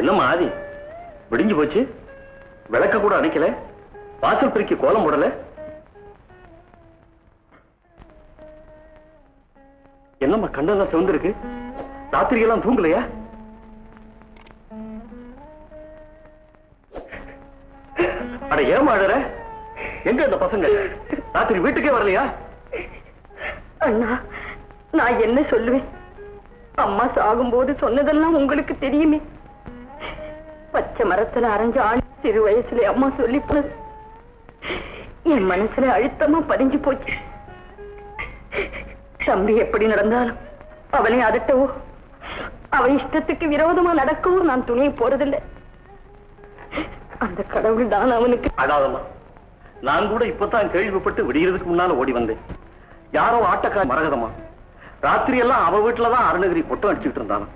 என்னம்மா ஆதி, விடிஞ்சு போச்சு, விளக்க கூட அணைக்கல, வாசல் பெருக்கி கோலம் போடல. என்னம்மா கண்ணெல்லாம் சிவந்திருக்கு, ராத்திரி எல்லாம் தூங்கலையா? அட ஏமா அழற? எங்க இந்த பசங்க ராத்திரி வீட்டுக்கே வரலையா? அண்ணா, நான் என்ன சொல்லுவேன்? அம்மா சாகும்போது சொன்னதெல்லாம் உங்களுக்கு தெரியுமே. பச்சை மரத்துல அரைஞ்ச ஆணி சிறு வயசுல அம்மா சொல்லி போனது என் மனசுல அழுத்தமா பதிஞ்சு போச்சு. தம்பி எப்படி நடந்தாலும் அவனை அதட்டவோ அவன் இஷ்டத்துக்கு விரோதமா நடக்கவோ நான் துணியை போறதில்லை. அந்த கடவுள் தான் அவனுக்கு. அடாதம்மா, நான் கூட இப்பதான் கேள்விப்பட்டு விடியறதுக்கு முன்னால ஓடி வந்தேன். யாரோ ஆட்டக்கார மரகதமா ராத்திரி எல்லாம் அவ வீட்டுலதான் அருணகிரி பொட்டம் அடிச்சுட்டு இருந்தான்.